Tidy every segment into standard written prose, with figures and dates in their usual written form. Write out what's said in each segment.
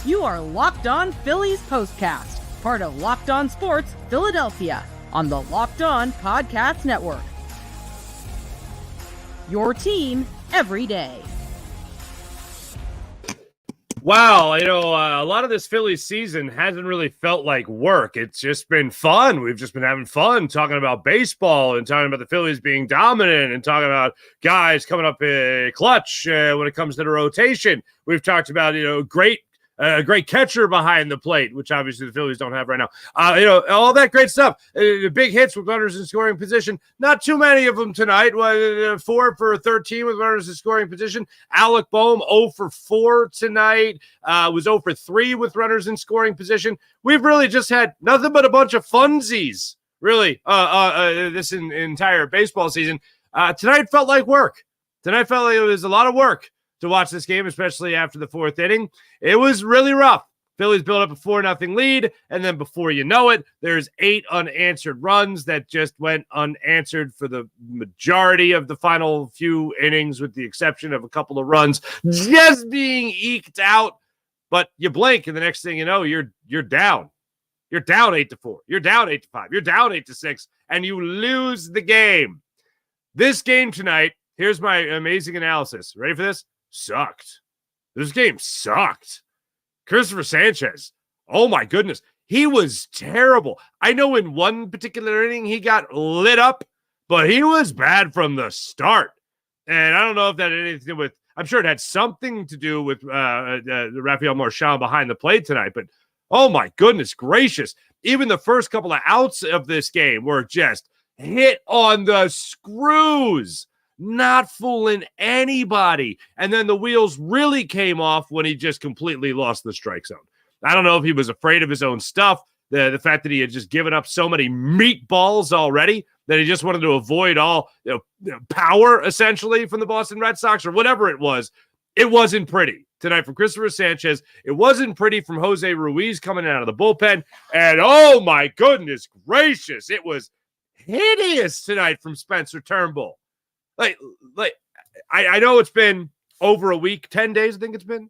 You are Locked On Phillies Postcast, part of Locked On Sports Philadelphia, on the Locked On Podcast Network. Your team every day. Wow, a lot of this Phillies season hasn't really felt like work. It's just been fun. We've just been having fun talking about baseball and talking about the Phillies being dominant and talking about guys coming up clutch when it comes to the rotation. We've talked about, great catcher behind the plate, which obviously the Phillies don't have right now. All that great stuff. Big hits with runners in scoring position. Not too many of them tonight. 4 for 13 with runners in scoring position. Alec Bohm 0 for 4 tonight. Was 0 for 3 with runners in scoring position. We've really just had nothing but a bunch of funsies, really, this entire baseball season. Tonight felt like work. Tonight felt like it was a lot of work to watch this game, especially after the 4th inning. It was really rough. Phillies built up a 4-0 lead, and then before you know it, there's 8 unanswered runs that just went unanswered for the majority of the final few innings, with the exception of a couple of runs just being eked out. But you blink, and the next thing you know, you're down. You're down 8-4. You're down 8-5. You're down 8-6, and you lose the game. This game tonight, here's my amazing analysis. Ready for this? Sucked. This game sucked. Cristopher Sanchez, oh my goodness, he was terrible. I know in one particular inning he got lit up, but he was bad from the start. And I don't know if that had anything to do with, I'm sure it had something to do with Rafael Marchand behind the plate tonight, but oh my goodness gracious. Even the first couple of outs of this game were just hit on the screws. Not fooling anybody. And then the wheels really came off when he just completely lost the strike zone. I don't know if he was afraid of his own stuff, the fact that he had just given up so many meatballs already that he just wanted to avoid all power, essentially, from the Boston Red Sox or whatever it was. It wasn't pretty tonight from Cristopher Sanchez. It wasn't pretty from Jose Ruiz coming out of the bullpen. And oh my goodness gracious, it was hideous tonight from Spencer Turnbull. I know it's been over a week, 10 days, I think it's been,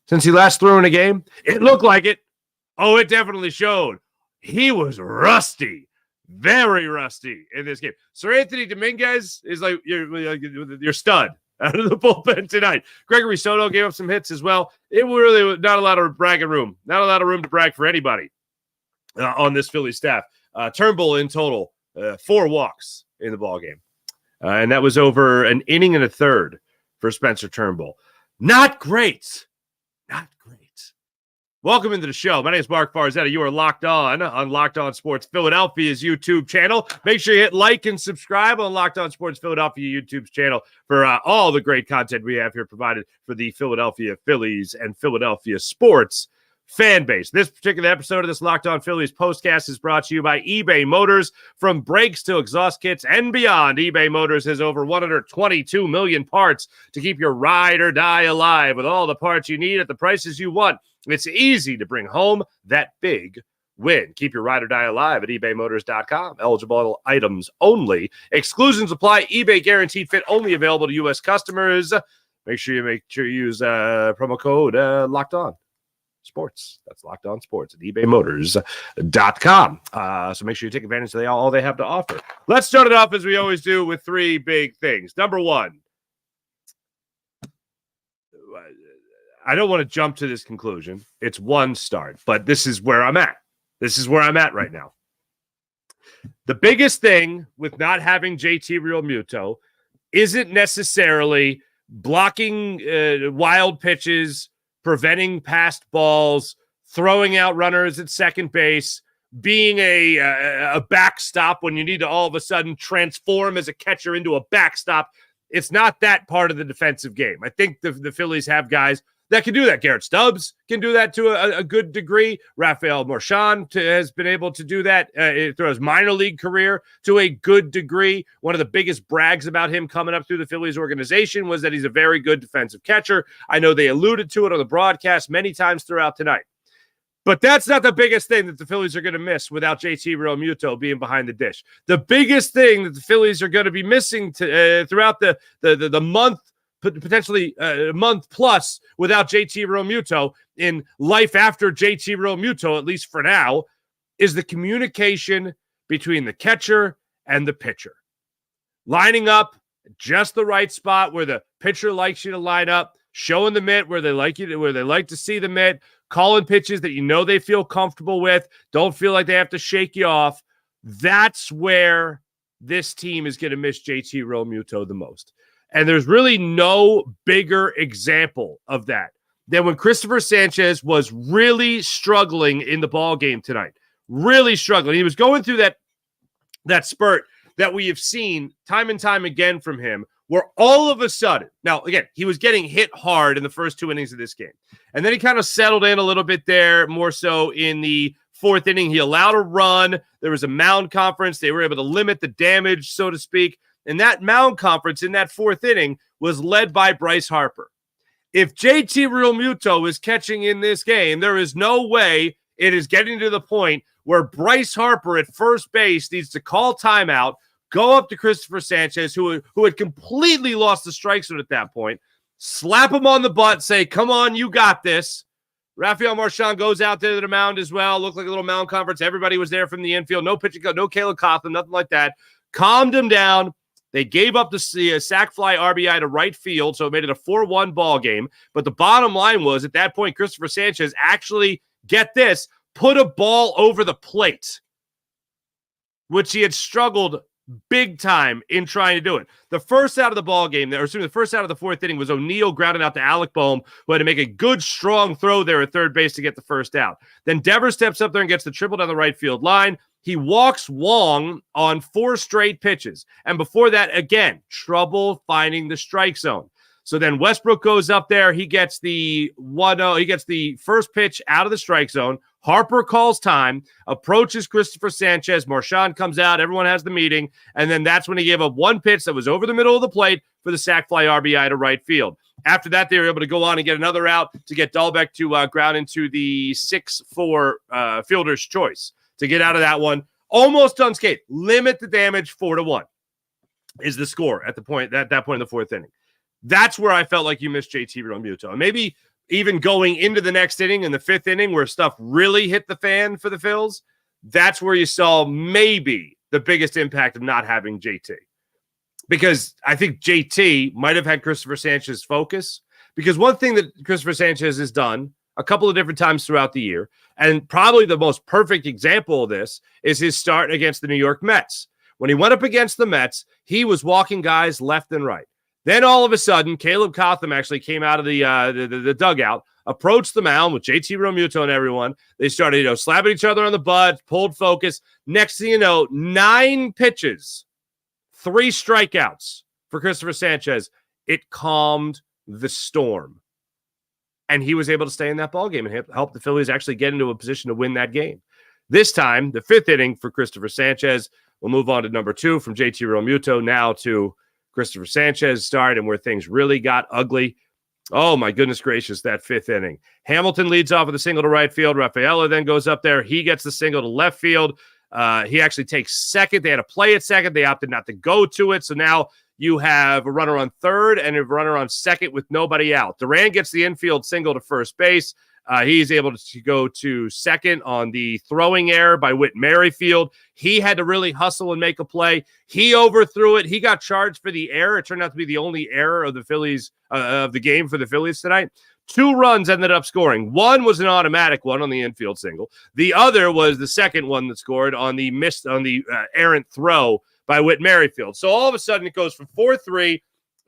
since he last threw in a game. It looked like it. Oh, it definitely showed. He was rusty, very rusty in this game. Sir Anthony Dominguez is like your stud out of the bullpen tonight. Gregory Soto gave up some hits as well. It really was not a lot of bragging room. Not a lot of room to brag for anybody on this Philly staff. Turnbull in total, 4 walks in the ballgame. And that was over an inning and a third for Spencer Turnbull. Not great. Not great. Welcome into the show. My name is Mark Farzetta. You are Locked On Locked On Sports Philadelphia's YouTube channel. Make sure you hit like and subscribe on Locked On Sports Philadelphia YouTube's channel for all the great content we have here provided for the Philadelphia Phillies and Philadelphia sports fan base. This particular episode of this Locked On Phillies postcast is brought to you by eBay Motors. From brakes to exhaust kits and beyond, eBay Motors has over 122 million parts to keep your ride or die alive. With all the parts you need at the prices you want, it's easy to bring home that big win. Keep your ride or die alive at ebaymotors.com. Eligible items only. Exclusions apply. eBay guaranteed fit only available to U.S. customers. Make sure you use promo code Locked On Sports. That's Locked On Sports at ebaymotors.com. So make sure you take advantage of all they have to offer. Let's start it off as we always do with 3 big things. Number 1, I don't want to jump to this conclusion. It's one start, but this is where I'm at. This is where I'm at right now. The biggest thing with not having JT Realmuto isn't necessarily blocking wild pitches, preventing passed balls, throwing out runners at second base, being a backstop when you need to all of a sudden transform as a catcher into a backstop. It's not that part of the defensive game. I think the Phillies have guys that can do that. Garrett Stubbs can do that to a good degree. Rafael Marchand has been able to do that through his minor league career to a good degree. One of the biggest brags about him coming up through the Phillies organization was that he's a very good defensive catcher. I know they alluded to it on the broadcast many times throughout tonight. But that's not the biggest thing that the Phillies are going to miss without JT Realmuto being behind the dish. The biggest thing that the Phillies are going to be missing throughout the month potentially a month plus without JT Realmuto in life after JT Realmuto, at least for now, is the communication between the catcher and the pitcher. Lining up just the right spot where the pitcher likes you to line up, showing the mitt where they like to see the mitt, calling pitches that you know they feel comfortable with, don't feel like they have to shake you off. That's where this team is going to miss JT Realmuto the most. And there's really no bigger example of that than when Cristopher Sanchez was really struggling in the ball game tonight. Really struggling. He was going through that spurt that we have seen time and time again from him, where all of a sudden, now again, he was getting hit hard in the first 2 innings of this game. And then he kind of settled in a little bit there, more so in the 4th inning. He allowed a run. There was a mound conference. They were able to limit the damage, so to speak. And that mound conference in that 4th inning was led by Bryce Harper. If JT Realmuto is catching in this game, there is no way it is getting to the point where Bryce Harper at first base needs to call timeout, go up to Cristopher Sanchez, who had completely lost the strike zone at that point, slap him on the butt, say, come on, you got this. Rafael Marchand goes out there to the mound as well. Looked like a little mound conference. Everybody was there from the infield. No pitching, no Caleb Cotham, nothing like that. Calmed him down. They gave up the sac fly RBI to right field, so it made it a 4-1 ball game. But the bottom line was, at that point, Cristopher Sanchez actually, get this, put a ball over the plate, which he had struggled big time in trying to do it. The first out of the ball game, the first out of the 4th inning was O'Neill grounding out to Alec Bohm, who had to make a good, strong throw there at third base to get the first out. Then Devers steps up there and gets the triple down the right field line. He walks Wong on 4 straight pitches. And before that, again, trouble finding the strike zone. So then Westbrook goes up there. He gets the 1-0. He gets the first pitch out of the strike zone. Harper calls time, approaches Cristopher Sanchez. Marchand comes out. Everyone has the meeting. And then that's when he gave up one pitch that was over the middle of the plate for the sac fly RBI to right field. After that, they were able to go on and get another out to get Dahlbeck to ground into the 6-4 fielder's choice to get out of that one. Almost unscathed. Limit the damage 4-1 is the score at that point in the 4th inning. That's where I felt like you missed JT Realmuto. And maybe even going into the next inning in the 5th inning where stuff really hit the fan for the Phils, that's where you saw maybe the biggest impact of not having JT. Because I think JT might have had Cristopher Sanchez's focus. Because one thing that Cristopher Sanchez has done a couple of different times throughout the year, and probably the most perfect example of this is his start against the New York Mets. When he went up against the Mets, he was walking guys left and right. Then all of a sudden, Caleb Cotham actually came out of the dugout, approached the mound with JT Realmuto and everyone. They started, slapping each other on the butt, pulled focus. Next thing you know, 9 pitches, 3 strikeouts for Cristopher Sanchez. It calmed the storm. And he was able to stay in that ballgame and help the Phillies actually get into a position to win that game. This time, the 5th inning for Cristopher Sanchez. We'll move on to number 2 from JT Realmuto now to Cristopher Sanchez start and where things really got ugly. Oh, my goodness gracious, that 5th inning. Hamilton leads off with a single to right field. Rafaela then goes up there. He gets the single to left field. He actually takes second. They had a play at second. They opted not to go to it. So now you have a runner on third and a runner on second with nobody out. Duran gets the infield single to first base. He's able to go to second on the throwing error by Whit Merrifield. He had to really hustle and make a play. He overthrew it. He got charged for the error. It turned out to be the only error of the Phillies of the game for the Phillies tonight. 2 runs ended up scoring. One was an automatic one on the infield single. The other was the second one that scored on the errant throw by Whit Merrifield. So all of a sudden it goes from 4-1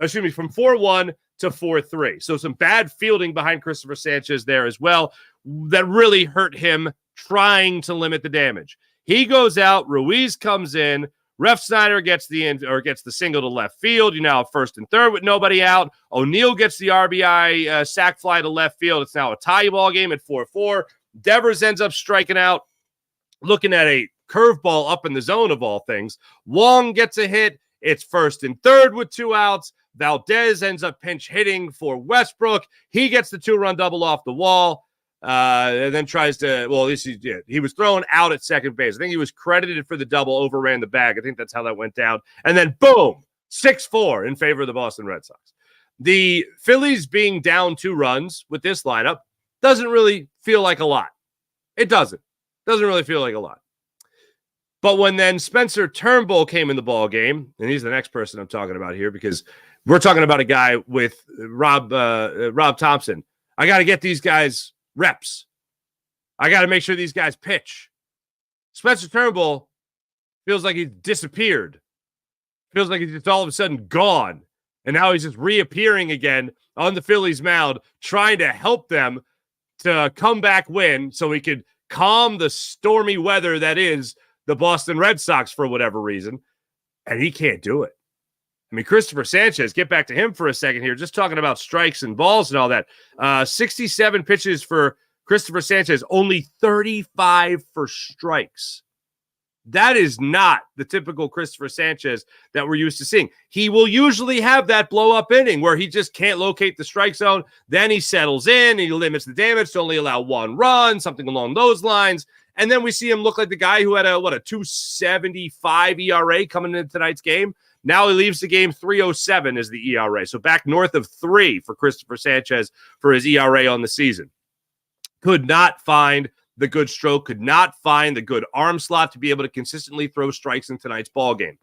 to 4-3. So some bad fielding behind Cristopher Sanchez there as well that really hurt him trying to limit the damage. He goes out. Ruiz comes in. Refsnyder gets the single to left field. You now have first and third with nobody out. O'Neill gets the RBI sac fly to left field. It's now a tie ball game at 4-4. Devers ends up striking out, looking at a curveball up in the zone of all things. Wong gets a hit. It's first and third with 2 outs. Valdez ends up pinch hitting for Westbrook. He gets the 2-run double off the wall. And then tries to, well, at least he did. He was thrown out at second base. I think he was credited for the double, overran the bag. I think that's how that went down. And then boom, 6-4 in favor of the Boston Red Sox. The Phillies being down 2 runs with this lineup doesn't really feel like a lot. It doesn't. Doesn't really feel like a lot. But when then Spencer Turnbull came in the ball game, and he's the next person I'm talking about here because we're talking about a guy with Rob Thompson. I got to get these guys reps. I got to make sure these guys pitch. Spencer Turnbull feels like he's disappeared. Feels like he's just all of a sudden gone. And now he's just reappearing again on the Phillies mound, trying to help them to come back win so he could calm the stormy weather that is the Boston Red Sox for whatever reason. And he can't do it. I mean, Cristopher Sanchez, get back to him for a second here, just talking about strikes and balls and all that. 67 pitches for Cristopher Sanchez, only 35 for strikes. That is not the typical Cristopher Sanchez that we're used to seeing. He will usually have that blow-up inning where he just can't locate the strike zone. Then he settles in, he limits the damage to only allow 1 run, something along those lines. And then we see him look like the guy who had a 2.75 ERA coming into tonight's game. Now he leaves the game 3.07 as the ERA. So back north of 3 for Cristopher Sanchez for his ERA on the season. Could not find the good stroke, could not find the good arm slot to be able to consistently throw strikes in tonight's ball game.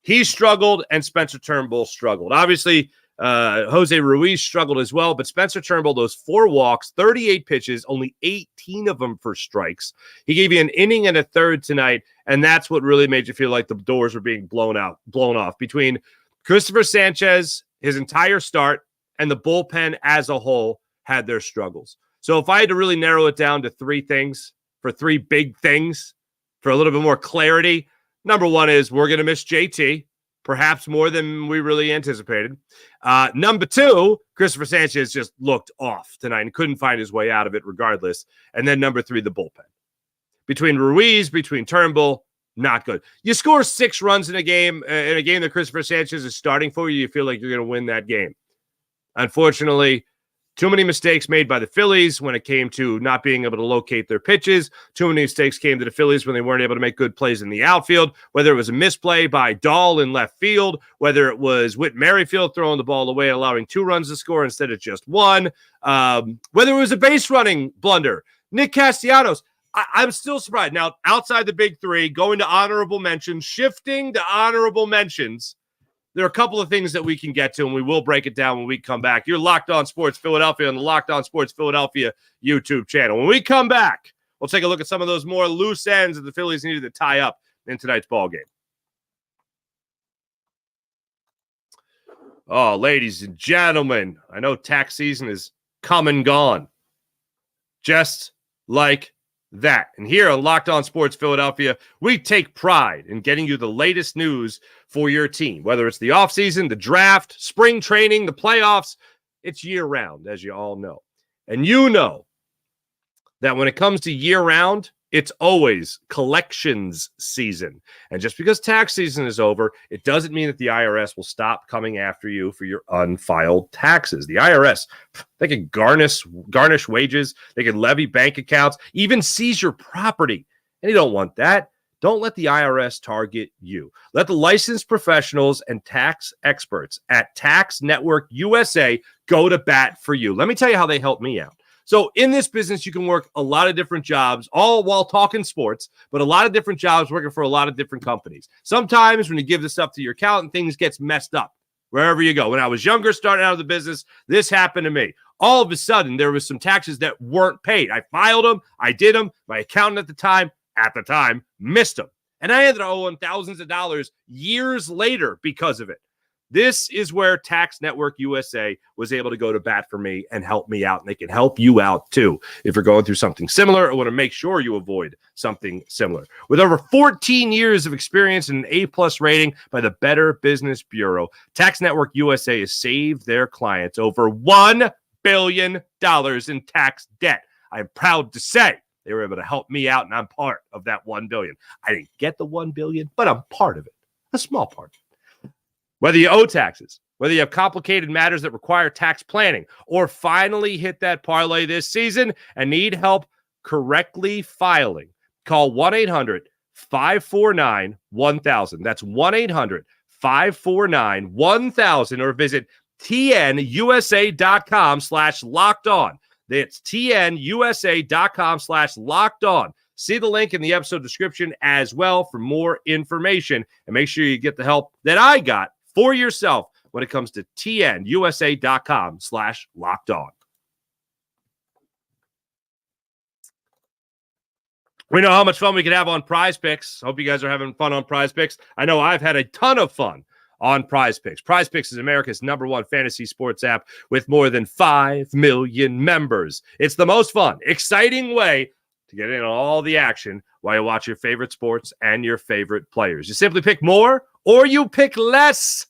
He struggled, and Spencer Turnbull struggled. Obviously, Jose Ruiz struggled as well, but Spencer Turnbull, those 4 walks, 38 pitches, only 18 of them for strikes. He gave you an inning and a third tonight, and that's what really made you feel like the doors were being blown off. Between Cristopher Sanchez, his entire start, and the bullpen as a whole had their struggles. So if I had to really narrow it down to 3 things, for 3 big things, for a little bit more clarity, number 1 is we're going to miss JT, perhaps more than we really anticipated. Number 2, Cristopher Sanchez just looked off tonight and couldn't find his way out of it regardless. And then number 3, the bullpen. Between Ruiz, between Turnbull, not good. You score 6 runs in a game that Cristopher Sanchez is starting for you, you feel like you're going to win that game. Unfortunately, too many mistakes made by the Phillies when it came to not being able to locate their pitches. Too many mistakes came to the Phillies when they weren't able to make good plays in the outfield, whether it was a misplay by Dahl in left field, whether it was Whit Merrifield throwing the ball away and allowing 2 runs to score instead of just 1, whether it was a base running blunder. Nick Castellanos, I'm still surprised. Now, outside the big 3, going to honorable mentions, shifting to honorable mentions, there are a couple of things that we can get to, and we will break it down when we come back. You're Locked On Sports Philadelphia on the Locked On Sports Philadelphia YouTube channel. When we come back, we'll take a look at some of those more loose ends that the Phillies needed to tie up in tonight's ball game. Oh, ladies and gentlemen, I know tax season is come and gone. Just like that. And here on Locked On Sports Philadelphia, we take pride in getting you the latest news for your team, whether it's the offseason, the draft, spring training, the playoffs. It's year-round, as you all know. And you know that when it comes to year-round, it's always collections season. And just because tax season is over, it doesn't mean that the IRS will stop coming after you for your unfiled taxes. The IRS, they can garnish wages, they can levy bank accounts, even seize your property. And you don't want that. Don't let the IRS target you. Let the licensed professionals and tax experts at Tax Network USA go to bat for you. Let me tell you how they help me out. So in this business, you can work a lot of different jobs, all while talking sports, but a lot of different jobs working for a lot of different companies. Sometimes when you give this stuff to your accountant, things gets messed up wherever you go. When I was younger, starting out of the business, this happened to me. All of a sudden, there was some taxes that weren't paid. I filed them. I did them. My accountant at the time, missed them. And I ended up owing thousands of dollars years later because of it. This is where Tax Network USA was able to go to bat for me and help me out. And they can help you out too if you're going through something similar or want to make sure you avoid something similar. With over 14 years of experience and an A+ rating by the Better Business Bureau, Tax Network USA has saved their clients over $1 billion in tax debt. I'm proud to say they were able to help me out, and I'm part of that $1 billion. I didn't get the $1 billion, but I'm part of it, a small part. Whether you owe taxes, whether you have complicated matters that require tax planning, or finally hit that parlay this season and need help correctly filing, call 1-800-549-1000. That's 1-800-549-1000, or visit tnusa.com/locked-on. That's tnusa.com/locked-on. See the link in the episode description as well for more information. And make sure you get the help that I got for yourself when it comes to tnusa.com/locked-on. We know how much fun we can have on Prize Picks. Hope you guys are having fun on Prize Picks. I know I've had a ton of fun on Prize Picks. Prize Picks is America's #1 fantasy sports app with more than 5 million members. It's the most fun, exciting way to get in on all the action while you watch your favorite sports and your favorite players. You simply pick more or you pick less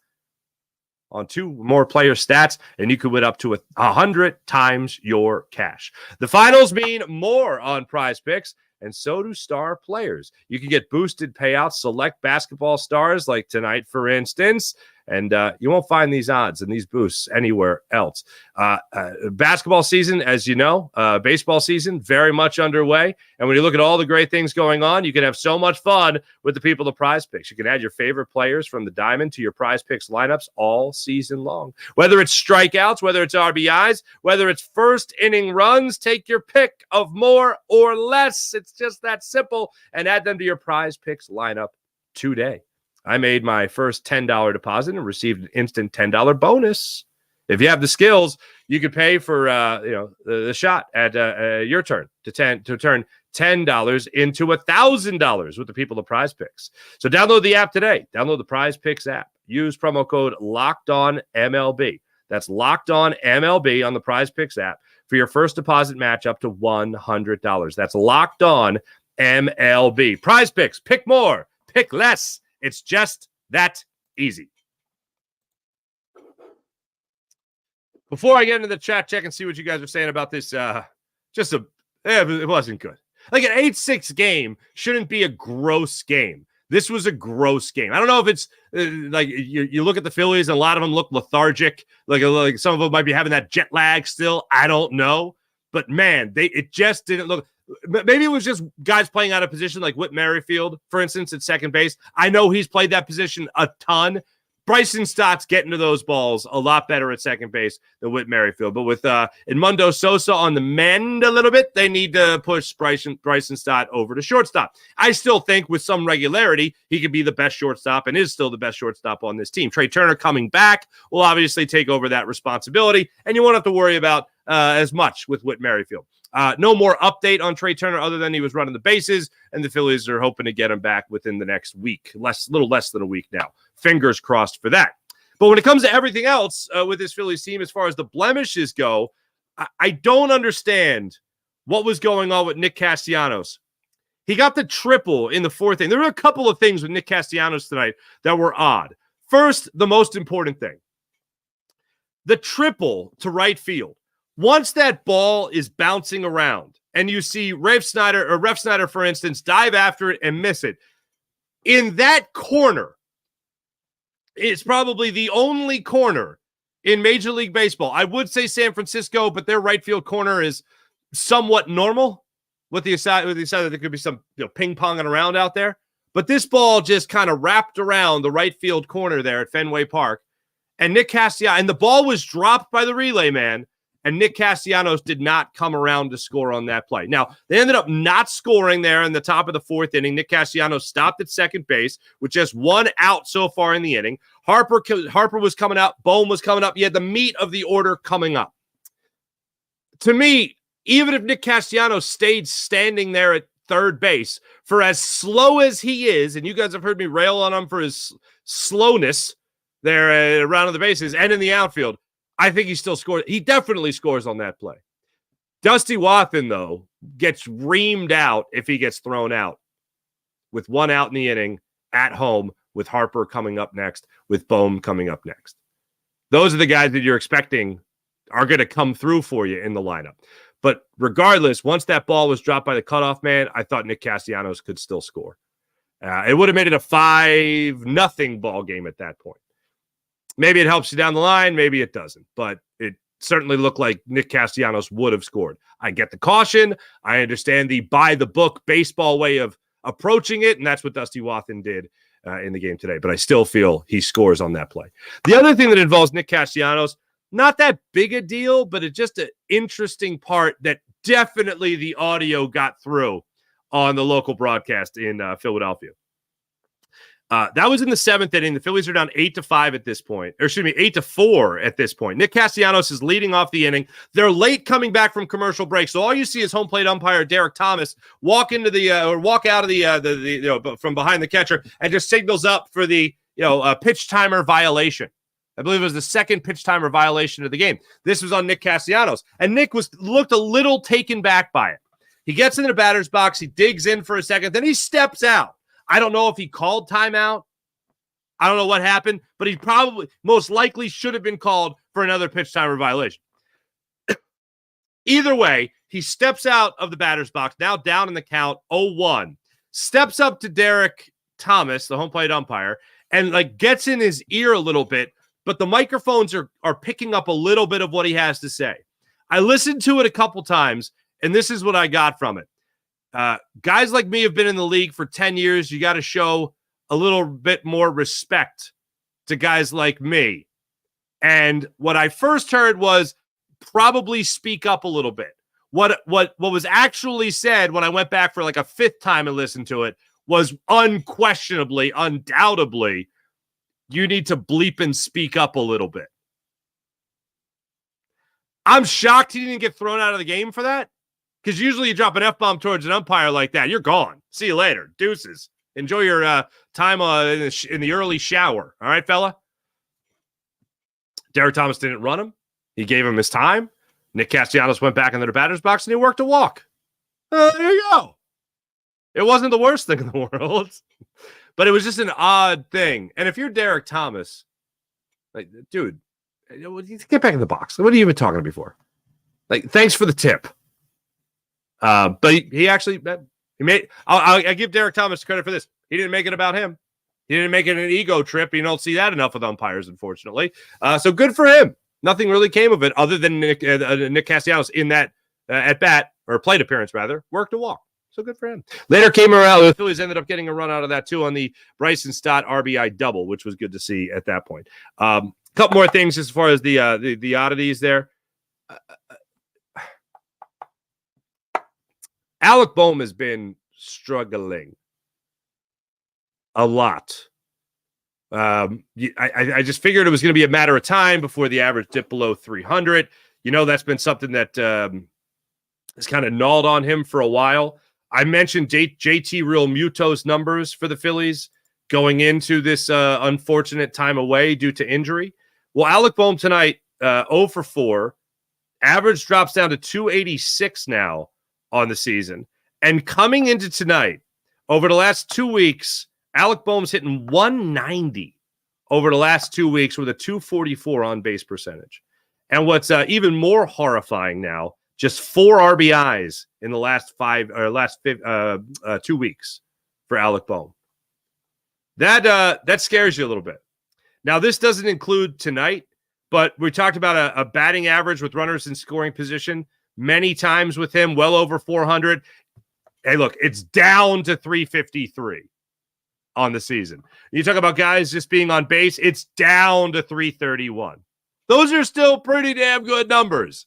on 2 more player stats, and you could win up to 100 times your cash. The finals mean more on Prize Picks, and so do star players. You can get boosted payouts, select basketball stars like tonight, for instance, and you won't find these odds and these boosts anywhere else. Basketball season, as you know, baseball season, very much underway. And when you look at all the great things going on, you can have so much fun with the people of Prize Picks. You can add your favorite players from the diamond to your Prize Picks lineups all season long. Whether it's strikeouts, whether it's RBIs, whether it's first inning runs, take your pick of more or less. It's just that simple, and add them to your Prize Picks lineup today. I made my first $10 deposit and received an instant $10 bonus. If you have the skills, you could pay for the shot at your turn to turn $10 into $1,000 with the people of Prize Picks. So download the app today. Download the Prize Picks app. Use promo code LOCKEDONMLB. That's LOCKEDONMLB on the Prize Picks app for your first deposit match up to $100. That's LOCKEDONMLB. Prize Picks. Pick more. Pick less. It's just that easy. Before I get into the chat, check and see what you guys are saying about this. It wasn't good. Like an 8-6 game shouldn't be a gross game. This was a gross game. I don't know if it's like you look at the Phillies and a lot of them look lethargic. Like some of them might be having that jet lag still. I don't know. But man, it just didn't look. Maybe it was just guys playing out of position like Whit Merrifield, for instance, at second base. I know he's played that position a ton. Bryson Stott's getting to those balls a lot better at second base than Whit Merrifield. But with Edmundo Sosa on the mend a little bit, they need to push Bryson Stott over to shortstop. I still think with some regularity, he could be the best shortstop and is still the best shortstop on this team. Trey Turner coming back will obviously take over that responsibility, and you won't have to worry about as much with Whit Merrifield. No more update on Trey Turner other than he was running the bases, and the Phillies are hoping to get him back within the next week. Little less than a week now. Fingers crossed for that. But when it comes to everything else with this Phillies team, as far as the blemishes go, I don't understand what was going on with Nick Castellanos. He got the triple in the 4th inning. There were a couple of things with Nick Castellanos tonight that were odd. First, the most important thing. The triple to right field. Once that ball is bouncing around and you see Ref Snyder, for instance, dive after it and miss it, in that corner, it's probably the only corner in Major League Baseball. I would say San Francisco, but their right field corner is somewhat normal with the aside that there could be some ping-ponging around out there. But this ball just kind of wrapped around the right field corner there at Fenway Park. And Nick Castellanos, and the ball was dropped by the relay man, and Nick Castellanos did not come around to score on that play. Now, they ended up not scoring there in the top of the 4th inning. Nick Castellanos stopped at second base with just 1 out so far in the inning. Harper was coming up. Bohm was coming up. You had the meat of the order coming up. To me, even if Nick Castellanos stayed standing there at third base, for as slow as he is, and you guys have heard me rail on him for his slowness there around the bases and in the outfield, I think he still scores. He definitely scores on that play. Dusty Wathan, though, gets reamed out if he gets thrown out with 1 out in the inning at home, with Harper coming up next, with Bohm coming up next. Those are the guys that you're expecting are going to come through for you in the lineup. But regardless, once that ball was dropped by the cutoff man, I thought Nick Castellanos could still score. It would have made it a 5-0 ball game at that point. Maybe it helps you down the line. Maybe it doesn't. But it certainly looked like Nick Castellanos would have scored. I get the caution. I understand the by-the-book baseball way of approaching it, and that's what Dusty Wathan did in the game today. But I still feel he scores on that play. The other thing that involves Nick Castellanos, Not that big a deal, but it's just an interesting part that definitely the audio got through on the local broadcast in Philadelphia. That was in the 7th inning. The Phillies are down 8-5 at this point. Or excuse me, 8-4 at this point. Nick Castellanos is leading off the inning. They're late coming back from commercial break, so all you see is home plate umpire Derek Thomas walk into the or walk out of the from behind the catcher and just signals up for the pitch timer violation. I believe it was the second pitch timer violation of the game. This was on Nick Castellanos, and Nick looked a little taken back by it. He gets into the batter's box, he digs in for a second, then he steps out. I don't know if he called timeout. I don't know what happened, but he probably most likely should have been called for another pitch timer violation. Either way, he steps out of the batter's box, now down in the count, 0-1. Steps up to Derek Thomas, the home plate umpire, and gets in his ear a little bit, but the microphones are picking up a little bit of what he has to say. I listened to it a couple times, and this is what I got from it. Guys like me have been in the league for 10 years. You got to show a little bit more respect to guys like me. And what I first heard was probably speak up a little bit. What was actually said when I went back for a fifth time and listened to it was unquestionably, undoubtedly, you need to bleep and speak up a little bit. I'm shocked he didn't get thrown out of the game for that. Because usually you drop an F-bomb towards an umpire like that, you're gone. See you later. Deuces. Enjoy your time in the early shower. All right, fella? Derek Thomas didn't run him. He gave him his time. Nick Castellanos went back into the batter's box, and he worked a walk. There you go. It wasn't the worst thing in the world. But it was just an odd thing. And if you're Derek Thomas, dude, get back in the box. What are you even talking before? Thanks for the tip. But he actually made. I give Derek Thomas credit for this. He didn't make it about him. He didn't make it an ego trip. You don't see that enough with umpires, unfortunately. So good for him. Nothing really came of it other than Nick Castellanos in that at bat or plate appearance rather worked a walk. So good for him. Later came around. The Phillies ended up getting a run out of that too on the Bryson Stott RBI double, which was good to see at that point. Couple more things as far as the oddities there. Alec Bohm has been struggling a lot. I just figured it was going to be a matter of time before the average dipped below 300. That's been something that has kind of gnawed on him for a while. I mentioned JT Realmuto's numbers for the Phillies going into this unfortunate time away due to injury. Well, Alec Bohm tonight, 0 for 4. Average drops down to 286 now on the season. And coming into tonight, over the last 2 weeks, Alec Bohm's hitting 190 over the last 2 weeks with a 244 on-base percentage. And what's even more horrifying now, just 4 RBIs in the last 2 weeks for Alec Bohm. That scares you a little bit. Now, this doesn't include tonight, but we talked about a batting average with runners in scoring position many times with him, well over 400. Hey, look, it's down to 353 on the season. You talk about guys just being on base, it's down to 331. Those are still pretty damn good numbers.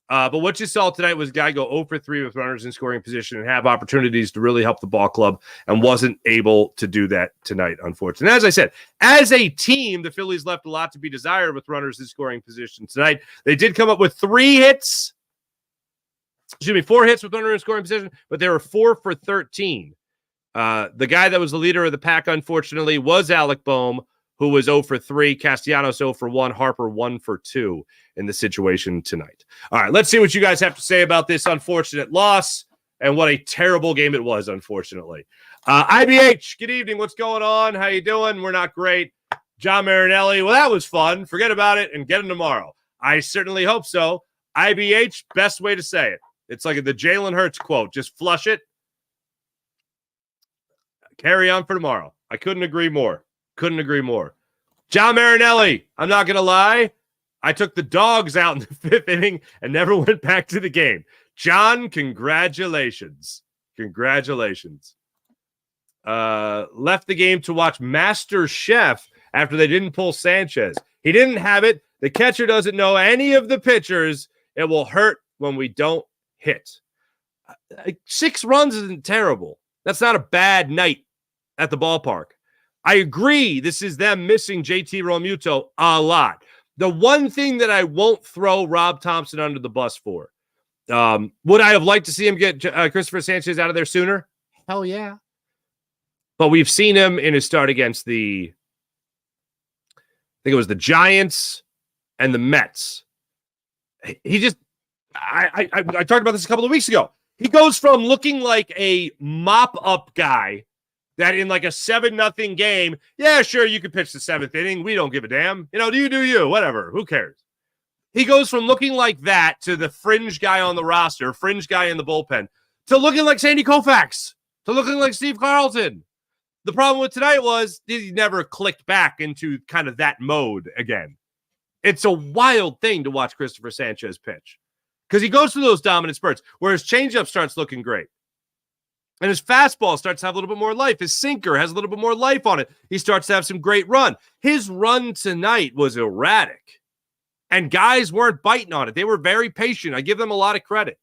But what you saw tonight was a guy go 0 for 3 with runners in scoring position and have opportunities to really help the ball club and wasn't able to do that tonight, unfortunately. And as I said, as a team, the Phillies left a lot to be desired with runners in scoring position tonight. They did come up with 4 hits with runners in scoring position, but they were 4 for 13. The guy that was the leader of the pack, unfortunately, was Alec Bohm, who was 0 for 3. Castellanos 0 for 1. Harper 1 for 2 in the situation tonight. All right, let's see what you guys have to say about this unfortunate loss and what a terrible game it was, unfortunately. IBH, good evening. What's going on? How you doing? We're not great. John Marinelli, well, that was fun. Forget about it and get him tomorrow. I certainly hope so. IBH, best way to say it. It's like the Jalen Hurts quote. Just flush it. Carry on for tomorrow. I couldn't agree more. Couldn't agree more. John Marinelli, I'm not going to lie. I took the dogs out in the 5th inning and never went back to the game. John, congratulations. Congratulations. Left the game to watch Master Chef after they didn't pull Sanchez. He didn't have it. The catcher doesn't know any of the pitchers. It will hurt when we don't hit. 6 runs isn't terrible. That's not a bad night at the ballpark. I agree this is them missing JT Realmuto a lot. The one thing that I won't throw Rob Thompson under the bus for, would I have liked to see him get Cristopher Sanchez out of there sooner? Hell yeah. But we've seen him in his start against I think it was the Giants and the Mets. He just, I talked about this a couple of weeks ago. He goes from looking like a mop-up guy that in like a 7-0 game, yeah, sure, you could pitch the 7th inning. We don't give a damn. You know, do you, whatever. Who cares? He goes from looking like that to the fringe guy on the roster, fringe guy in the bullpen, to looking like Sandy Koufax, to looking like Steve Carlton. The problem with tonight was he never clicked back into kind of that mode again. It's a wild thing to watch Cristopher Sanchez pitch because he goes through those dominant spurts where his changeup starts looking great. And his fastball starts to have a little bit more life. His sinker has a little bit more life on it. He starts to have some great run. His run tonight was erratic. And guys weren't biting on it. They were very patient. I give them a lot of credit.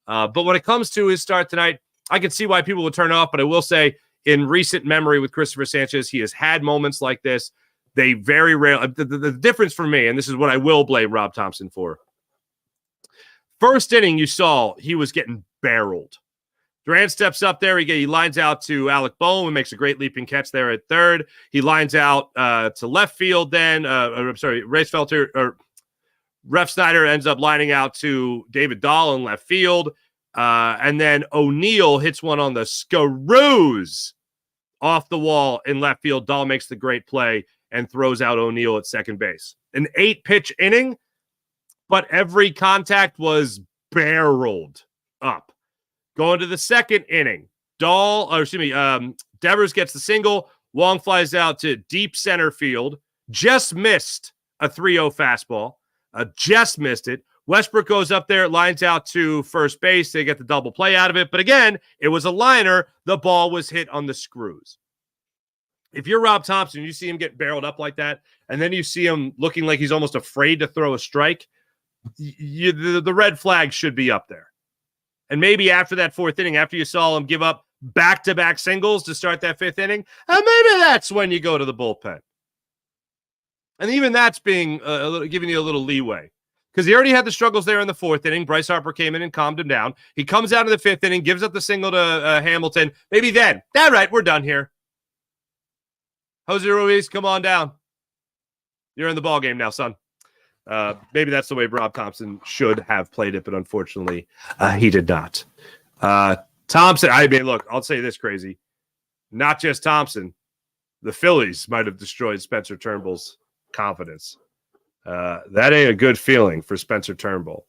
But when it comes to his start tonight, I can see why people would turn off. But I will say, in recent memory with Cristopher Sanchez, he has had moments like this. They very rarely. The difference for me, and this is what I will blame Rob Thompson for. First inning, you saw he was getting barreled. Durant steps up there. He lines out to Alec Bohm and makes a great leaping catch there at third. He lines out to left field then. Ref Snyder ends up lining out to David Dahl in left field. And then O'Neill hits one on the screws off the wall in left field. Dahl makes the great play and throws out O'Neill at second base. An 8-pitch inning, but every contact was barreled up. Going to the second inning, Devers gets the single. Wong flies out to deep center field. Just missed a 3-0 fastball. Just missed it. Westbrook goes up there, lines out to first base. They get the double play out of it. But again, it was a liner. The ball was hit on the screws. If you're Rob Thompson, you see him get barreled up like that, and then you see him looking like he's almost afraid to throw a strike, the red flag should be up there. And maybe after that 4th inning, after you saw him give up back-to-back singles to start that 5th inning, maybe that's when you go to the bullpen. And even that's being giving you a little leeway. Because he already had the struggles there in the 4th inning. Bryce Harper came in and calmed him down. He comes out in the 5th inning, gives up the single to Hamilton. Maybe then, all right, we're done here. Jose Ruiz, come on down. You're in the ball game now, son. Maybe that's the way Rob Thompson should have played it, but unfortunately, he did not. Thompson, I mean, look, I'll say this, crazy. Not just Thompson. The Phillies might have destroyed Spencer Turnbull's confidence. That ain't a good feeling for Spencer Turnbull.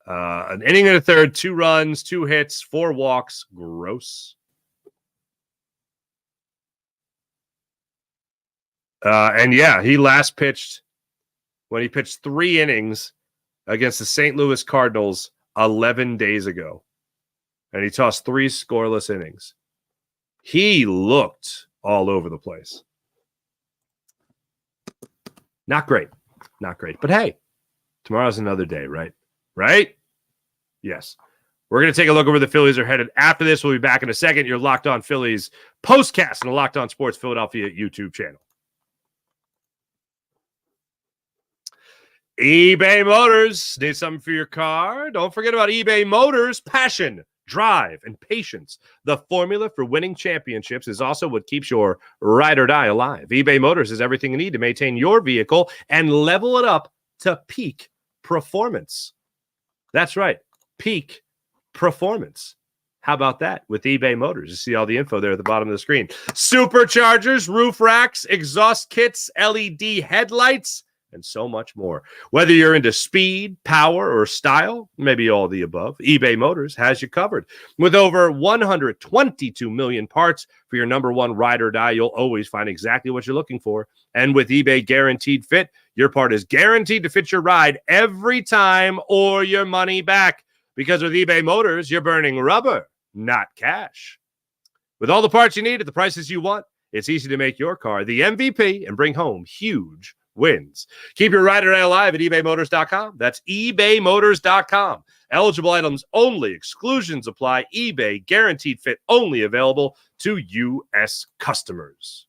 An inning and a third, 2 runs, 2 hits, 4 walks. Gross. And yeah, he last pitched when he pitched 3 innings against the St. Louis Cardinals 11 days ago. And he tossed 3 scoreless innings. He looked all over the place. Not great. Not great. But hey, tomorrow's another day, right? Right? Yes. We're going to take a look at where the Phillies are headed. After this, we'll be back in a second. Your Locked On Phillies postcast on the Locked On Sports Philadelphia YouTube channel. eBay Motors. Need something for your car? Don't forget about eBay Motors. Passion, drive, and patience. The formula for winning championships is also what keeps your ride or die alive. eBay Motors is everything you need to maintain your vehicle and level it up to peak performance. That's right, peak performance. How about that with eBay Motors? You see all the info there at the bottom of the screen. Superchargers, roof racks, exhaust kits, LED headlights, and so much more. Whether you're into speed, power, or style, maybe all the above, eBay Motors has you covered. With over 122 million parts for your number one ride or die, you'll always find exactly what you're looking for. And with eBay Guaranteed Fit, your part is guaranteed to fit your ride every time or your money back. Because with eBay Motors, you're burning rubber, not cash. With all the parts you need at the prices you want, it's easy to make your car the MVP and bring home huge wins. Keep your ride or die alive at ebaymotors.com. That's ebaymotors.com. Eligible items only. Exclusions apply. eBay guaranteed fit only available to U.S. customers.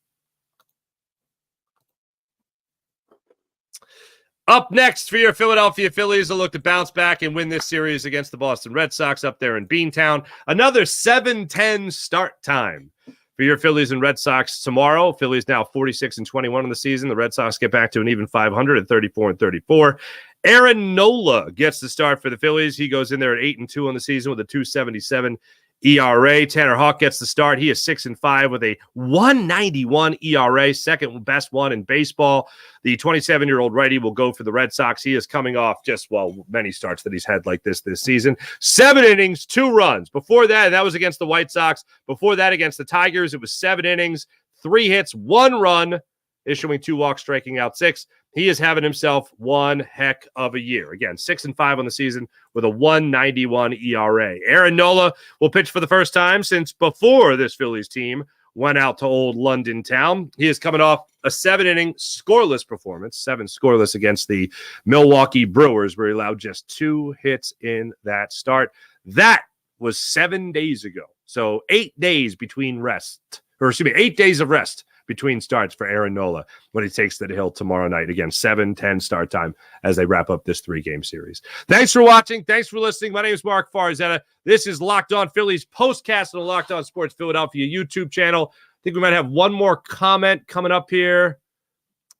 Up next for your Philadelphia Phillies, a look to bounce back and win this series against the Boston Red Sox up there in Beantown. Another 7:10 start time for your Phillies and Red Sox tomorrow. Phillies now 46-21 in the season. The Red Sox get back to an even 500 at 34-34. Aaron Nola gets the start for the Phillies. He goes in there at 8-2 on the season with a 2.77 ERA. Tanner Houck gets the start. He is 6-5 with a 1.91 ERA, second best one in baseball. The 27-year-old righty will go for the Red Sox. He is coming off just, many starts that he's had like this season. 7 innings, 2 runs. Before that was against the White Sox. Before that, against the Tigers, it was 7 innings, 3 hits, 1 run, issuing 2 walks, striking out 6. He is having himself one heck of a year. Again, 6-5 on the season with a 1.91 ERA. Aaron Nola will pitch for the first time since before this Phillies team went out to old London town. He is coming off a 7-inning scoreless performance, 7 scoreless against the Milwaukee Brewers, where he allowed just 2 hits in that start. That was 7 days ago. So 8 days between rest, 8 days of rest between starts for Aaron Nola when he takes to the hill tomorrow night. Again, 7:10 start time as they wrap up this 3-game series. Thanks for watching. Thanks for listening. My name is Mark Farzetta. This is Locked On Phillies postcast on the Locked On Sports Philadelphia YouTube channel. I think we might have one more comment coming up here.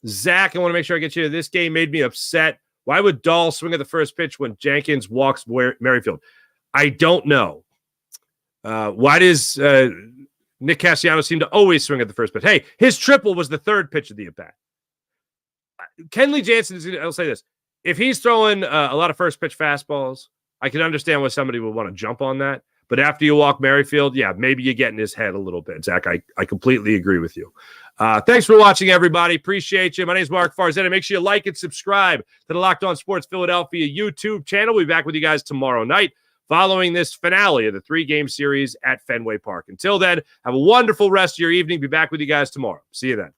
Zach, I want to make sure I get you. This game made me upset. Why would Dahl swing at the first pitch when Jenkins walks Merrifield? I don't know. Why does Nick Castellanos seemed to always swing at the first pitch? Hey, his triple was the 3rd pitch of the at-bat. Kenley Jansen, I'll say this. If he's throwing a lot of first pitch fastballs, I can understand why somebody would want to jump on that. But after you walk Merrifield, yeah, maybe you get in his head a little bit. Zach, I completely agree with you. Thanks for watching, everybody. Appreciate you. My name is Mark Farzetta. Make sure you like and subscribe to the Locked On Sports Philadelphia YouTube channel. We'll be back with you guys tomorrow night, following this finale of the 3-game series at Fenway Park. Until then, have a wonderful rest of your evening. Be back with you guys tomorrow. See you then.